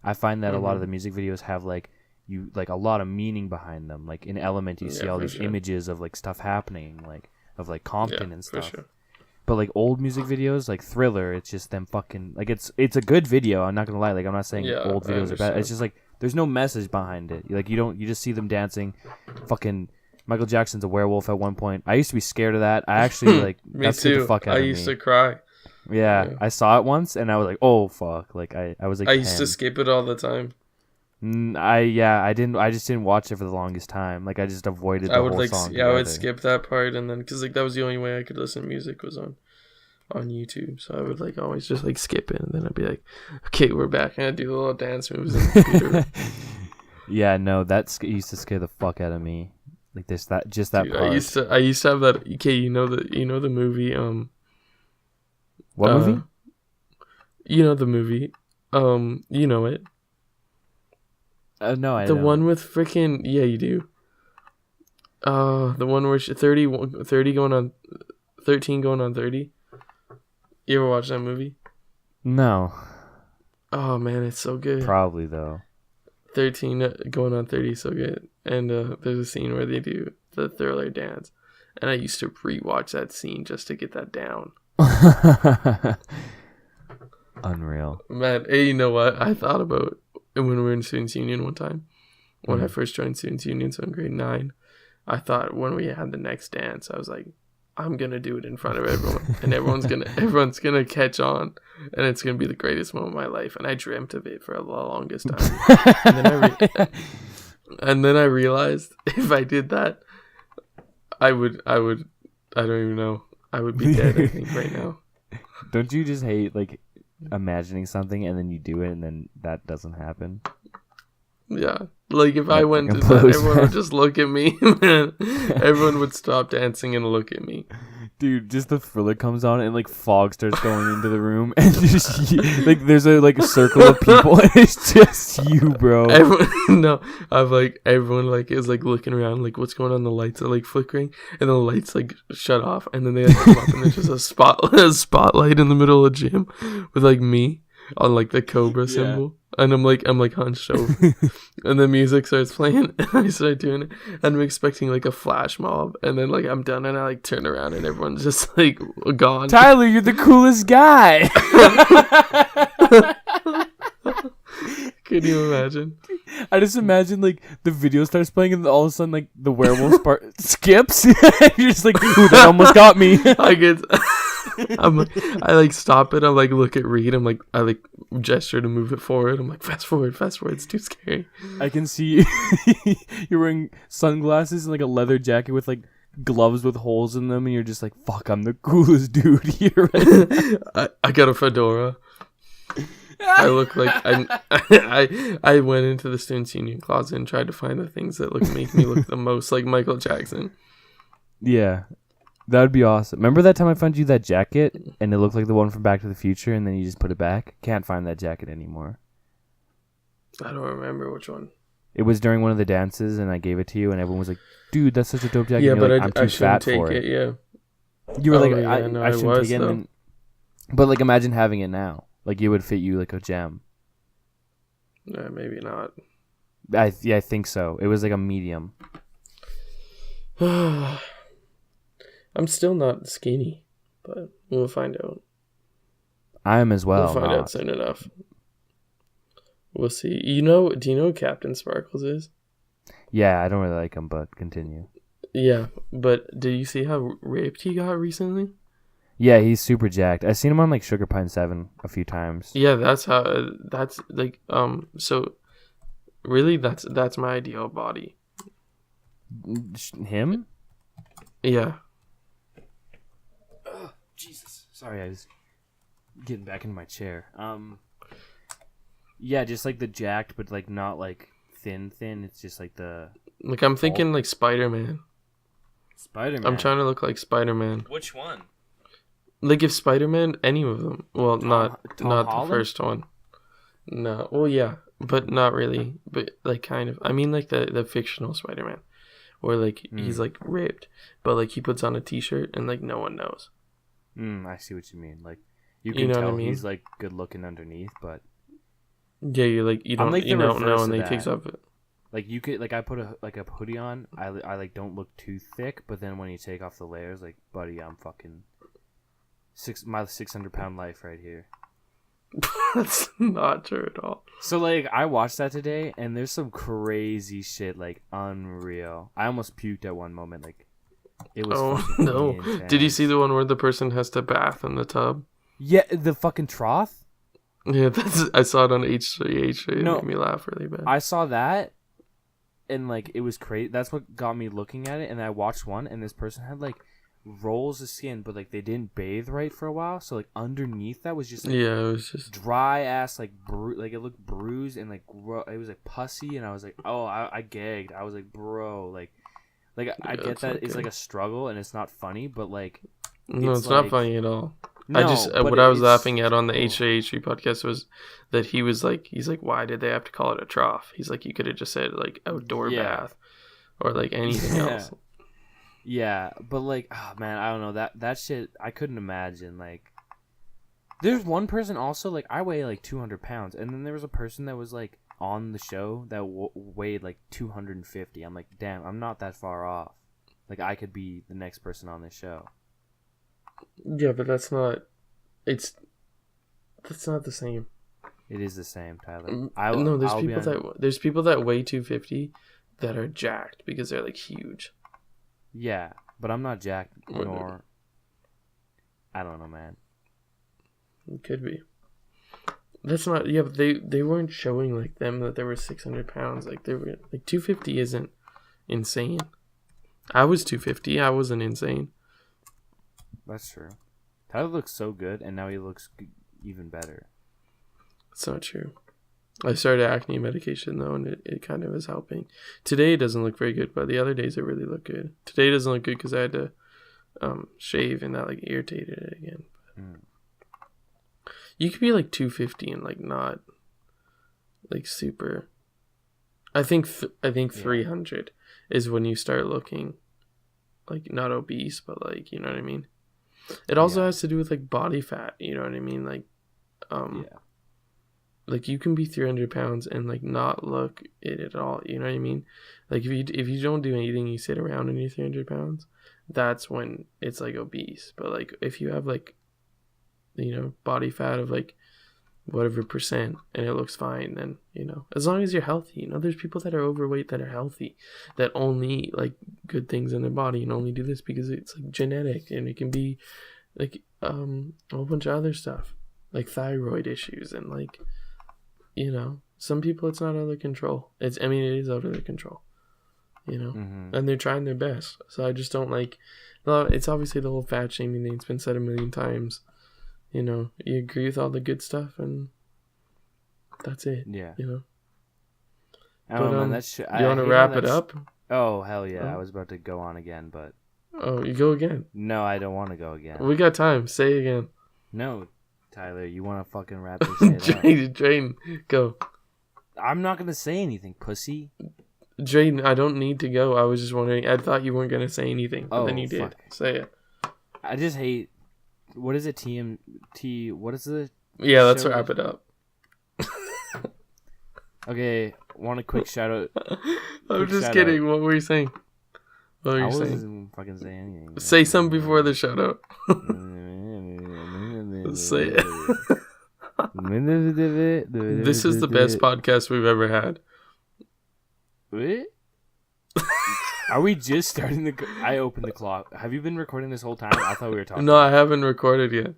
I find that a lot of the music videos have like a lot of meaning behind them. Like in Element, you see all these images of like stuff happening, like of like Compton and stuff. Sure. But like old music videos, like Thriller, it's just them fucking like it's a good video. I'm not gonna lie. Like I'm not saying old videos are bad. It's just like there's no message behind it. Like you just see them dancing. Fucking Michael Jackson's a werewolf at one point. I used to be scared of that. I actually like me that too. The fuck out of me. I used to cry. Yeah, I saw it once and I was like, "Oh fuck!" Like I was like, I used to skip it all the time. I just didn't watch it for the longest time. Like I just avoided the whole song. Yeah, I would skip that part, and then because like that was the only way I could listen to music was on YouTube. So I would like always just like skip it, and then I'd be like, "Okay, we're back," and I'd do the little dance moves in the computer. Yeah, no, that used to scare the fuck out of me. Like that part. I used to have that. Okay, you know the movie. What movie? You know the movie. You know it. No, I don't. The one with freaking you do. The one where 30 going on 13 going on 30. You ever watch that movie? No. Oh man, it's so good. Probably though. 13 going on 30, so good. And there's a scene where they do the Thriller dance, and I used to rewatch that scene just to get that down. Unreal. Man, hey, you know what? I thought about when we were in Students' Union one time. When I first joined Students' Union, so in grade 9, I thought when we had the next dance, I was like, I'm gonna do it in front of everyone, and everyone's gonna catch on, and it's gonna be the greatest moment of my life. And I dreamt of it for the longest time. and then I realized if I did that, I don't even know. I would be dead, I think, right now. Don't you just hate like imagining something and then you do it and then that doesn't happen? Yeah, like if I went to that, everyone would just look at me, man. Everyone would stop dancing and look at me. Dude, just the Thriller comes on and like fog starts going into the room and just like there's a circle of people and it's just you, bro. Everyone like is like looking around like what's going on. The lights are like flickering and the lights like shut off and then they like, come up and there's just a spotlight in the middle of the gym with like me on like the cobra symbol. And I'm like hunched over, and the music starts playing, and I start doing it, and I'm expecting like a flash mob, and then like I'm done, and I like turn around, and everyone's just like gone. Tyler, you're the coolest guy. Can you imagine? I just imagine like the video starts playing, and all of a sudden like the werewolf part skips. You're just like, ooh, that almost got me. I like stop it. I like look at Reed. I like gesture to move it forward. I'm like fast forward. It's too scary. I can see you're wearing sunglasses and like a leather jacket with like gloves with holes in them, and you're just like, fuck, I'm the coolest dude here. I got a fedora. I look like I went into the students' union closet and tried to find the things that make me look the most like Michael Jackson. Yeah, that would be awesome. Remember that time I found you that jacket and it looked like the one from Back to the Future, and then you just put it back? Can't find that jacket anymore. I don't remember which one. It was during one of the dances, and I gave it to you, and everyone was like, "Dude, that's such a dope jacket." Yeah, but like, I'm too fat for it. Yeah, you were I shouldn't take it. And, but like, imagine having it now. Like, it would fit you like a gem. Maybe not. I think so. It was like a medium. I'm still not skinny, but we'll find out. I am as well. We'll find out soon enough. We'll see. Do you know who Captain Sparkles is? Yeah, I don't really like him, but continue. Yeah, but did you see how raped he got recently? Yeah, he's super jacked. I've seen him on like Sugar Pine 7 a few times. Yeah, that's like so really that's my ideal body. Him? Yeah. Oh, Jesus. Sorry, I was getting back into my chair. Yeah, just like the jacked, but like not like thin. It's just like the... Like I'm thinking like Spider-Man. Spider-Man? I'm trying to look like Spider-Man. Which one? Like if Spider-Man, any of them. Well, not Holland? The first one. No. Well, yeah, but not really. But like kind of. I mean like the fictional Spider-Man. Where like he's like ripped, but like he puts on a t-shirt and like no one knows. I see what you mean. Like you can tell what I mean? He's like good looking underneath, but... Yeah, you don't know, and then he takes off it. Like you could, like I put a hoodie on. I like don't look too thick, but then when you take off the layers, like buddy, I'm fucking my 600-pound life right here. That's not true at all. So like I watched that today, and there's some crazy shit, like unreal. I almost puked at one moment. Like it was. Oh no! Intense. Did you see the one where the person has to bath in the tub? Yeah, the fucking trough. Yeah, I saw it on H3H. It made me laugh really bad. I saw that, and like it was crazy. That's what got me looking at it. And I watched one, and this person had like rolls of skin, but like they didn't bathe right for a while. So like underneath that was just like, it was just dry ass, like like it looked bruised and like it was like pussy. And I was like, oh, I gagged. I was like, bro, like I get that it's like a struggle and it's not funny, but like no, it's not funny at all. No, what I was laughing at on the H3H3 podcast was that he's like, why did they have to call it a trough? He's like, you could have just said like outdoor bath or like anything else. Yeah, but like, oh man, I don't know, that shit, I couldn't imagine. Like, there's one person also, like, I weigh like 200 pounds, and then there was a person that was like on the show that weighed like 250. I'm like, damn, I'm not that far off. Like, I could be the next person on this show. Yeah, but that's not the same. It is the same, Tyler. No, there's people that weigh 250 that are jacked because they're like huge. Yeah, but I'm not jacked, nor... I don't know, man. It could be. That's not... Yeah, but they weren't showing like them that they were 600 pounds. Like, they were... Like, 250 isn't insane. I was 250. I wasn't insane. That's true. Tyler looks so good, and now he looks even better. It's not true. I started acne medication, though, and it kind of is helping. Today it doesn't look very good, but the other days it really look good. Today it doesn't look good because I had to shave, and that like irritated it again. You could be like 250 and like not like super. I think 300 is when you start looking like not obese, but like, you know what I mean? It also has to do with like body fat, you know what I mean? Like like you can be 300 pounds and like not look it at all, you know what I mean? Like if you don't do anything, you sit around and you're 300 pounds, that's when it's like obese. But like if you have like, you know, body fat of like whatever percent and it looks fine, then, you know, as long as you're healthy, you know, there's people that are overweight that are healthy, that only eat like good things in their body and only do this because it's like genetic, and it can be like a whole bunch of other stuff like thyroid issues, and like, you know, some people it's not out of their control. It is out of their control, you know, and they're trying their best. So I just don't like, well, it's obviously the whole fat shaming thing. It's been said a million times. You know, you agree with all the good stuff, and That's it. Yeah. You know. Oh, But, man, do you want to wrap it up? Oh, hell yeah. Oh. I was about to go on again, but... Oh, you go again. No, I don't want to go again. We got time. Say again. No, Tyler, you want to fucking wrap this shit up. Drayden, go. I'm not going to say anything, pussy. Drayden, I don't need to go. I was just wondering. I thought you weren't going to say anything, but then you did. Fuck. Say it. I just hate... What is it, TMT? What is it? Yeah, let's wrap it up. Okay, want a quick shout out? I'm just kidding. What were you saying? What were you saying? I wasn't fucking saying anything. Say something before the shout out. Say it. This is the best podcast we've ever had. What? Are we just starting the... I opened the clock. Have you been recording this whole time? I thought we were talking. No, I haven't recorded yet.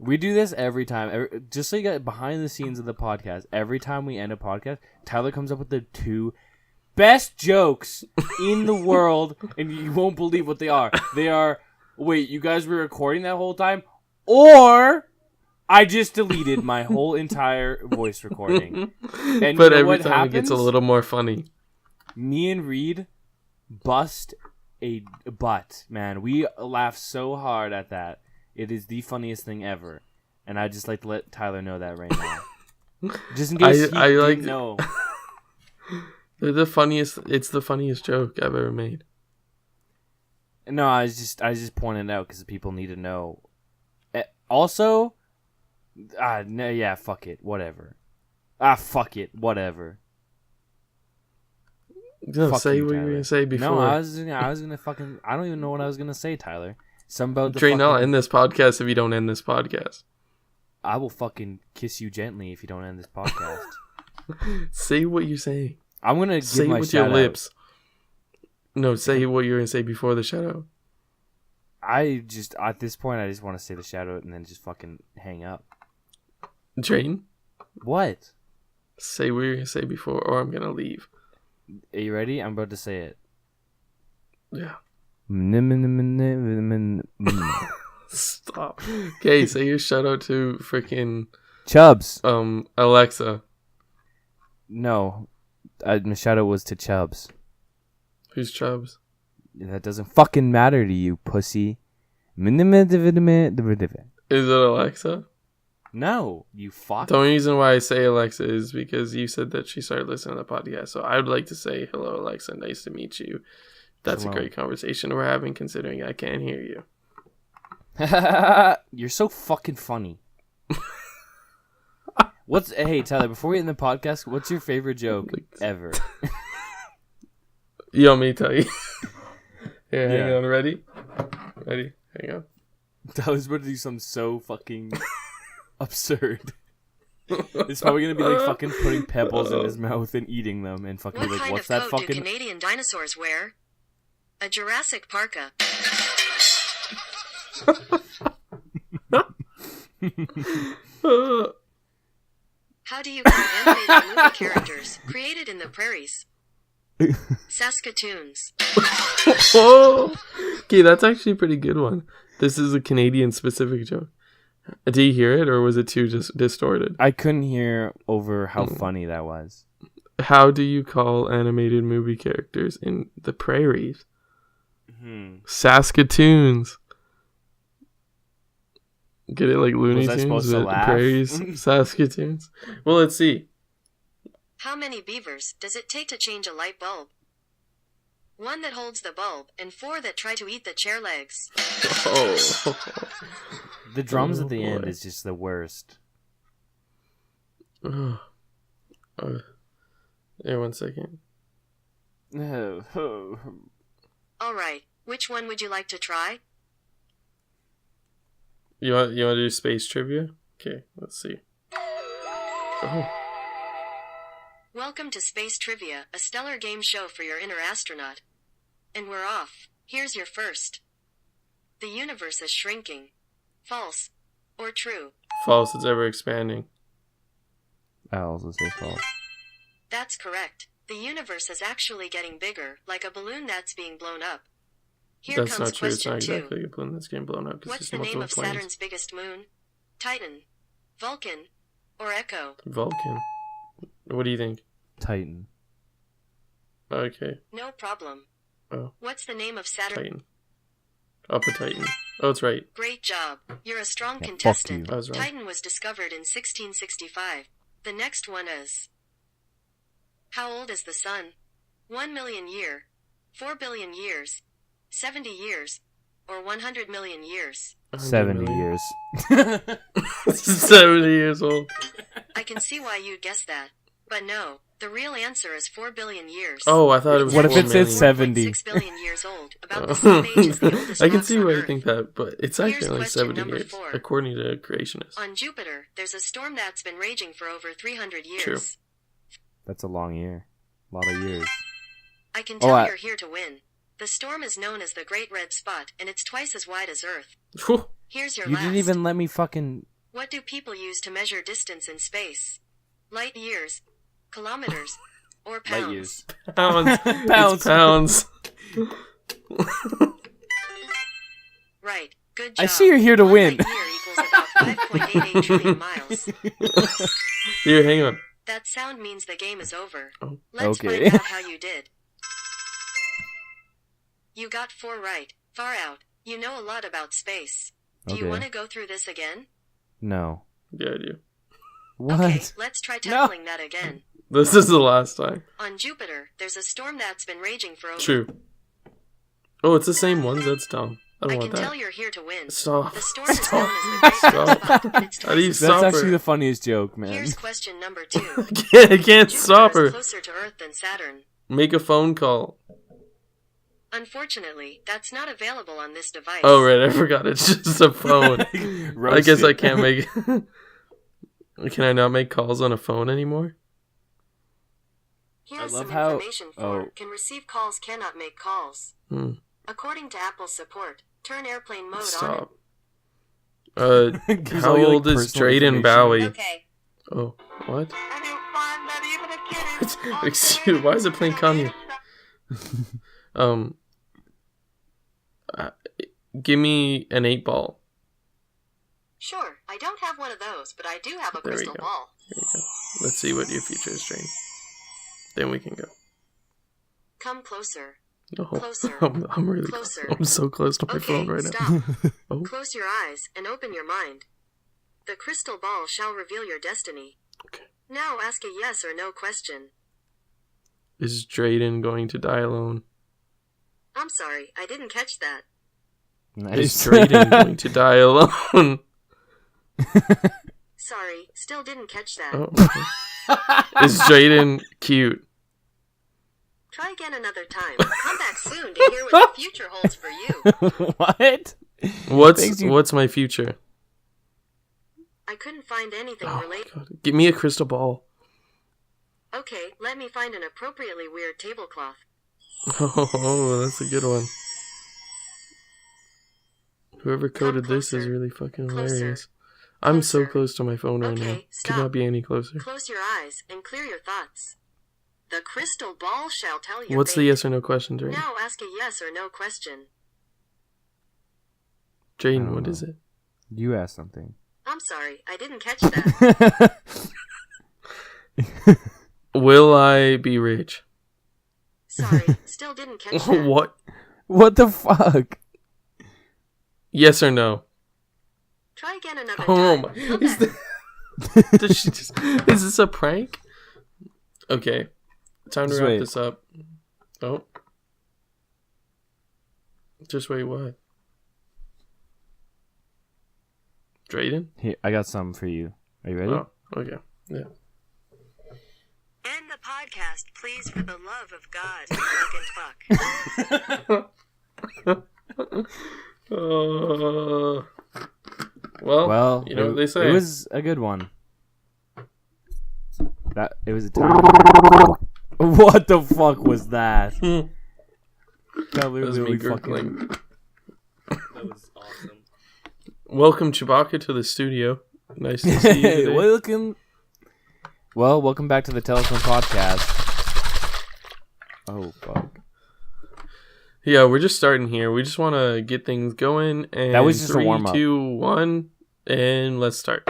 We do this every time. Just so you got behind the scenes of the podcast, every time we end a podcast, Tyler comes up with the 2 best jokes in the world, and you won't believe what they are. They are, wait, you guys were recording that whole time? Or I just deleted my whole entire voice recording. And but every time happens? It gets a little more funny. Me and Reed bust a butt, man. We laugh so hard at that. It is the funniest thing ever, and I just like to let Tyler know that right now, just in case he didn't know. They're the funniest. It's the funniest joke I've ever made. No, I just pointed it out because people need to know. Also, no, yeah, fuck it, whatever. Fuck it, whatever. Fuck say you, what you were gonna say before. No, I was gonna fucking. I don't even know what I was gonna say, Tyler. Some about the Drayden, I'll end this podcast if you don't end this podcast. I will fucking kiss you gently if you don't end this podcast. Say what you're saying. I'm gonna say give my it with shout your lips. No, say what you're gonna say before the shout out. I just at this point I just want to say the shout out and then just fucking hang up. Drayden? What? Say what you're gonna say before, or I'm gonna leave. Are you ready? I'm about to say it. Yeah. Stop. Okay, say your shout out to freaking Chubbs. Alexa. No, my shout out was to Chubbs. Who's Chubbs? That doesn't fucking matter to you, pussy. Is it Alexa? No, you fuck. The only reason why I say Alexa is because you said that she started listening to the podcast. So I would like to say hello, Alexa. Nice to meet you. That's a great conversation we're having, considering I can't hear you. You're so fucking funny. Hey, Tyler, before we end the podcast, what's your favorite joke ever? You want me to tell you? Here, hang on. Ready? Hang on. I was about to do something so fucking absurd. It's probably going to be like fucking putting pebbles in his mouth and eating them and fucking be like, what's that fucking... What kind of coat do Canadian dinosaurs wear? A Jurassic Parka. How do you call animated movie characters created in the prairies? Saskatoons. Okay, that's actually a pretty good one. This is a Canadian specific joke. Did you hear it, or was it too just distorted? I couldn't hear over how funny that was. How do you call animated movie characters in the prairies? Saskatoons. Get it, like Looney Tunes, prairies, Saskatoons. Well, let's see. How many beavers does it take to change a light bulb? 1 that holds the bulb, and 4 that try to eat the chair legs. Oh. The drums at the end is just the worst. Here, 1 second. Alright, which one would you like to try? You want to do space trivia? Okay, let's see. Oh. Welcome to Space Trivia, a stellar game show for your inner astronaut. And we're off. Here's your first. The universe is shrinking. False. Or true? False, it's ever expanding. I also say false. That's correct. The universe is actually getting bigger, like a balloon that's being blown up. That's not true. It's not exactly a balloon that's getting blown up. What's the name of Saturn's biggest moon? Titan, Vulcan, or Echo? Vulcan. What do you think? Titan. Okay. No problem. Oh. What's the name of Saturn? Titan. Up a Titan. Oh, it's right. Great job. You're a strong Yeah, contestant. fuck you. I was wrong. Titan was discovered in 1665. The next one is... How old is the sun? 1 million year, 4 billion years, 70 years, or 100 million years? 70 years. 70 years old. I can see why you'd guess that. But no, the real answer is 4 billion years. Oh, I thought it was What if 4 it said million. 70? 6 billion years old, about the same age as the oldest I can rocks see on why you Earth. think that, but it's Here's actually only question 70 number years, 4. according to creationists. On Jupiter, there's a storm that's been raging for over 300 years. True. That's a long year. A lot of years. I can tell you're here to win. The storm is known as the Great Red Spot, and it's twice as wide as Earth. Whew. Here's your You last. didn't even let me fucking... What do people use to measure distance in space? Light years, kilometers, or pounds? Light years. Pounds. Pounds. It's pounds. Right. Good job. I see you're here to 1 win. light year equals about 5.88 trillion miles. Here, hang on. That sound means the game is over. Oh. Let's Okay. find out how you did. You got 4 right. Far out. You know a lot about space. Do you Okay. want to go through this again? No. Yeah, I do. What? Okay, let's try tackling that again. This is the last time. On Jupiter, there's a storm that's been raging for over... True. Oh, it's the same ones? That's dumb. I I don't can want tell that. you're here to win. Stop. The storm is known Stop. as the Great Red Stop. Spot, and it's How do you twice as stop That's her? actually the funniest joke, man. Here's question number 2. I can't stop Jupiter her. is closer to Earth than Saturn. Make a phone call. Unfortunately, that's not available on this device. Oh, right. I forgot. It's just a phone. I guess I can't make... Can I not make calls on a phone anymore? Here's I love some how- information for oh. can receive calls, cannot make calls. Hmm. According to Apple support, turn airplane mode Stop. Gives How all your, like, old is personal Drayden information. Bowie? on. Okay. Oh, what? I don't find that even a kid is Excuse, why is it playing Kanye? Give me an 8-ball. Sure, I don't have one of those, but I do have a There we crystal go. ball. Here we go. Let's see what your future is, Drayden. Then we can go. Come closer. No, Closer. I'm really Closer. I'm so close to my Okay, phone right stop. now. Oh, Close your eyes and open your mind. The crystal ball shall reveal your destiny. okay. Now ask a yes or no question. Is Drayden going to die alone? I'm sorry, I didn't catch that. Is Nice. Drayden going to die alone? Sorry, still didn't catch that. Oh, okay. Is Drayden cute? Try again another time. Come back soon to hear what the future holds for you. What? What's you- what's my future? I couldn't find anything Oh my related. God. Give me a crystal ball. Okay, let me find an appropriately weird tablecloth. Oh, that's a good one. Whoever coded this is closer. really fucking Closer. hilarious. I'm so Closer. close to my phone right now. Okay, Could stop. not be any closer. Close your eyes and clear your thoughts. The crystal ball shall tell your What's the fate. yes or no question, Drayden? Now ask a yes or no question. Drayden, what is it? You asked something. I'm sorry, I didn't catch that. Will I be rich? Sorry, still didn't catch that. What? What the fuck? Yes or no? Try again another Oh time. my! Come Is, back. does she just, is this a prank? Okay, time to Just wrap wait. this up. Oh, just wait. What? Drayden? Here, I got some for you. Are you ready? Oh, okay. Yeah. End the podcast, please, for the love of God. Fuck and fuck. Well, you know what they say. It was a good one. It was a time. What the fuck was that? That That was me literally gurgling. That was awesome. Welcome, Chewbacca, to the studio. Nice to see you today. Welcome back to the Telephone Podcast. Oh fuck! Yeah, we're just starting here. We just want to get things going. And That was just a 3, warm-up. 2, 1, and let's start.